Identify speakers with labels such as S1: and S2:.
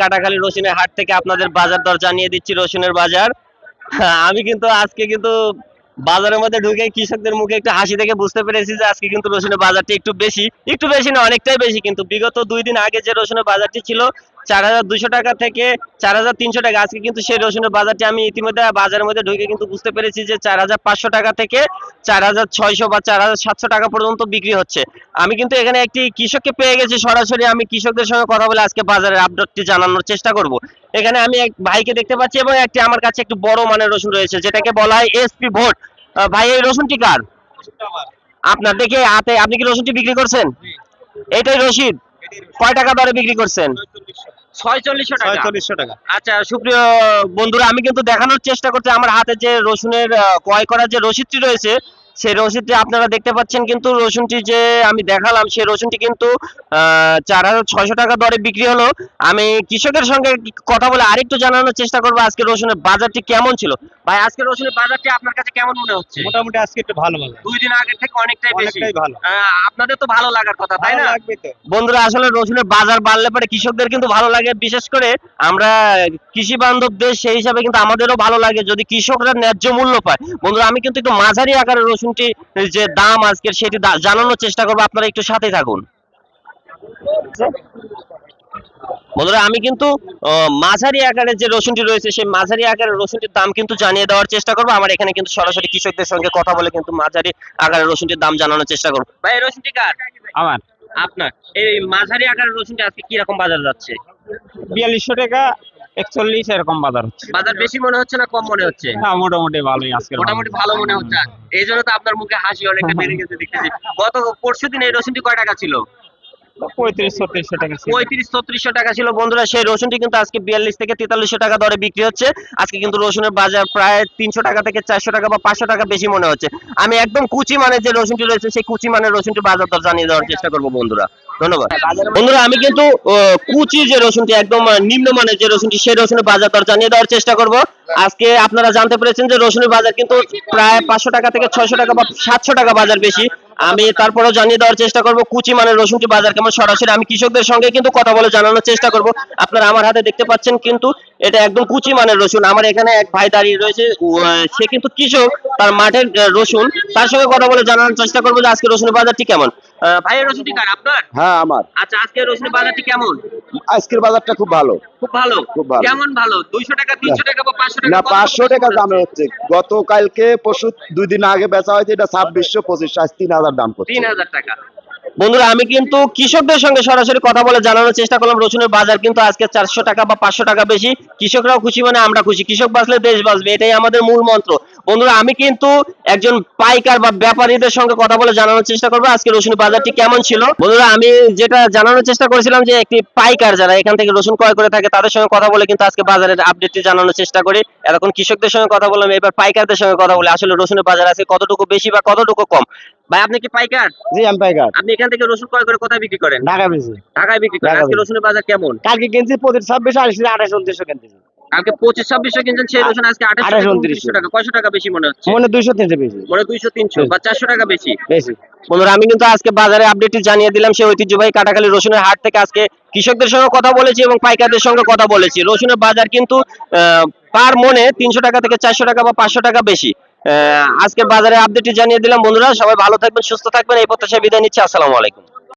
S1: কাটাখালী রসুনের হাট থেকে আপনাদের বাজার দর জানিয়ে দিচ্ছি রসুনের বাজার। আমি কিন্তু আজকে কিন্তু বাজারের মধ্যে ঢুকে কৃষকদের মুখে একটু হাসি দেখে বুঝতে পেরেছি যে আজকে কিন্তু রসুনের বাজারটি একটু বেশি না অনেকটাই বেশি, কিন্তু বিগত 2 দিন আগে যে রসুনের বাজারটি ছিল 4,200 টাকা থেকে 4,300 টাকা, আজকে কিন্তু সেই রসুনের বাজারটি আমি ইতিমধ্যে বাজারের মধ্যে ঢুকে কিন্তু বুঝতে পেরেছি যে 4,500 টাকা থেকে 4,600 বা 4,700 টাকা পর্যন্ত বিক্রি হচ্ছে। আমি কিন্তু এখানে একটি কৃষককে পেয়ে গেছি, সরাসরি আমি কৃষকদের সঙ্গে কথা বলে আজকে বাজারের আপডেটটি জানানোর চেষ্টা করব। এখানে আমি এক ভাইকে দেখতে পাচ্ছি এবং একটি আমার কাছে একটু বড় মানের রসুন রয়েছে যেটাকে বলা হয় এসপি ভোট। ভাই এই রসুনটি কার? আপনার দেখে হাতে, আপনি কি রসুনটি বিক্রি করছেন? এটাই রশিদ। কয় টাকা দরে বিক্রি করছেন? 4600 টাকা।
S2: 4600 টাকা।
S1: আচ্ছা সুপ্রিয় বন্ধুরা, আমি কিন্তু দেখানোর চেষ্টা করছি আমার হাতে যে রসুনের ক্রয় করার যে রসিদটি রয়েছে সেই রসিদটি আপনারা দেখতে পাচ্ছেন, কিন্তু রসুনটি যে আমি দেখালাম সেই রসুনটি কিন্তু 4,600 টাকা দরে বিক্রি হলো। আমি কৃষকের সঙ্গে কথা বলে আরেকটু জানানোর চেষ্টা করবো আজকে রসুনের বাজারটি কেমন ছিল। ভাই আজকে রসুনের বাজারটি আপনার কাছে কেমন মনে হচ্ছে?
S2: মোটামুটি আজকে একটু ভালো ভালো।
S1: 2 দিন আগের থেকে অনেকটাই বেশি।
S2: অনেকটাই ভালো।
S1: আপনাদের তো ভালো লাগার কথা তাই না?
S2: ভালো লাগবে তো।
S1: বন্ধুরা আসলে রসুনের বাজার বাড়লে পরে কৃষকদের কিন্তু ভালো লাগে, বিশেষ করে আমরা কৃষি বান্ধব দেশ সেই হিসাবে কিন্তু আমাদেরও ভালো লাগে যদি কৃষকরা ন্যায্য মূল্য পায়। বন্ধুরা আমি কিন্তু একটু মাঝারি আকারের রসুনটি যে দাম আজকের সেটি জানানোর চেষ্টা করবো, আপনারা একটু সাথে থাকুন। বন্ধুরা আমি কিন্তু মাঝারি আকারের যে রসুনটি রয়েছে সেই মাঝারি আকারের রসুনটির দাম কিন্তু জানিয়ে দেওয়ার চেষ্টা করবো। আমার এখানে কিন্তু সরাসরি কৃষকদের সঙ্গে কথা বলে কিন্তু মাঝারি আকারের রসুনটির দাম জানানোর চেষ্টা করবো। ভাই এই রসুনটি কার?
S2: আমার
S1: আপনার। এই মাঝারি আকারের রসুনটি আজকে কি রকম বাজার যাচ্ছে?
S2: 4200 টাকা 41 এরকম বাজার হচ্ছে।
S1: বাজার বেশি মনে হচ্ছে না কম মনে হচ্ছে?
S2: হ্যাঁ মোটামুটি ভালোই আজকে।
S1: মোটামুটি ভালো মনে হচ্ছে। এই জন্য তো আপনার মুখে হাসি অনেকটা বেড়ে গেছে দেখতেছি। গত পরশুদিন এই রসুনটি কয় টাকা ছিল?
S2: 35-3600 টাকা ছিল।
S1: 35-3600 টাকা ছিল। বন্ধুরা সেই রসুনটি কিন্তু আজকে 42 থেকে 4300 টাকা দরে বিক্রি হচ্ছে। আজকে কিন্তু রসুনের বাজার প্রায় 300 টাকা থেকে 400 টাকা বা 500 টাকা বেশি মনে হচ্ছে। আমি একদম কুচি মানের যে রসুনটি রয়েছে সেই কুচি মানের রসুনটি বাজার দর জানিয়ে দেওয়ার চেষ্টা করবো বন্ধুরা। ধন্যবাদ। বন্ধুরা আমি কিন্তু কুচি যে রসুনটি একদম নিম্নমানের যে রসুনটি সেই রসুনের বাজার দর জানিয়ে দেওয়ার চেষ্টা করব। আজকে আপনারা জানতে পেরেছেন যে রসুনের বাজার কিন্তু প্রায় 500 টাকা থেকে 600 টাকা বা 700 টাকা বাজার বেশি। আমি তারপরেও জানিয়ে দেওয়ার চেষ্টা করব কুচি মানের রসুনটি বাজার কেমন। সরাসরি আমি কৃষকদের সঙ্গে কিন্তু কথা বলে জানানোর চেষ্টা করব। আপনারা আমার হাতে দেখতে পাচ্ছেন কিন্তু এটা একদম কুচি মানের রসুন। আমার এখানে এক ভাই দাঁড়িয়ে রয়েছে, সে কিন্তু কৃষক, তার মাঠের রসুন, তার সঙ্গে কথা বলে জানানোর চেষ্টা করবো যে আজকে রসুনের বাজারটি কেমন। ভাই এই রসুনটি কার? আপনার?
S3: হ্যাঁ আমার।
S1: আচ্ছা আজকে রসুনের বাজারটি কেমন?
S3: আজকের বাজারটা খুব ভালো।
S1: খুব ভালো।
S3: খুব ভালো।
S1: কেমন ভালো? 200 টাকা 300 টাকা বা 500 টাকা?
S3: না 500 টাকা দামে হচ্ছে। গতকালকে পরশু 2 দিন আগে বেচা হয়েছে এটা 2600 25 আজ 3000 দাম করছে।
S1: 3000 টাকা। বন্ধুরা আমি কিন্তু কৃষকদের সঙ্গে সরাসরি কথা বলে জানানোর চেষ্টা করলাম রসুনের বাজার কিন্তু আজকে 400 টাকা বা 500 টাকা বেশি। কৃষকরাও খুশি মানে আমরা খুশি। কৃষক বাঁচলে দেশ বাঁচবে, এটাই আমাদের মূল মন্ত্র। বন্ধুরা আমি কিন্তু একজন পাইকার বা ব্যাপারীদের সঙ্গে কথা বলে জানানোর চেষ্টা করবো আজকে রসুনের বাজারটি কেমন ছিল। বন্ধুরা আমি যেটা জানানোর চেষ্টা করেছিলাম যে একটি পাইকার যারা এখান থেকে রসুন ক্রয় করে থাকে তাদের সঙ্গে কথা বলে কিন্তু আজকে বাজারের আপডেটটি জানানোর চেষ্টা করি। এখন কৃষকদের সঙ্গে কথা বললাম, এবার পাইকারদের সঙ্গে কথা বলে আসলে রসুনের বাজার আছে কতটুকু বেশি বা কতটুকু কম। ভাই আপনি কি পাইকার?
S3: জি আমি পাইকার।
S1: আপনি এখান থেকে রসুন ক্রয় করে কোথায় বিক্রি করেন?
S3: ঢাকা বেশি।
S1: ঢাকায় বিক্রি করেন। আজকে রসুনের বাজার কেমন?
S3: কালকে কিনছি 26 আর 28 2900 কিনতেছি।
S1: কালকে 25-2600 কিনছেন, সেই রসুন আজকে 28-2900 টাকা। কয়শো টাকা বেশি মনে হচ্ছে?
S3: মনে 200 300 বেশি।
S1: মনে 200-300 বা 400 টাকা বেশি।
S3: বেশি।
S1: বন্ধুরা আমি কিন্তু আজকে বাজারে আপডেটটি জানিয়ে দিলাম সেই ঐতিহ্যবাহী কাটাখালী রসুনের হাট থেকে। আজকে কৃষকদের সঙ্গে কথা বলেছি এবং পাইকারদের সঙ্গে কথা বলেছি। রসুনের বাজার কিন্তু পার মনে 300 টাকা থেকে 400 টাকা বা 500 টাকা বেশি। আজকে বাজারে আপডেটটি জানিয়ে দিলাম। বন্ধুরা সবাই ভালো থাকবেন, সুস্থ থাকবেন, এই প্রত্যাশায় বিদায় নিচ্ছি। আসসালামু আলাইকুম।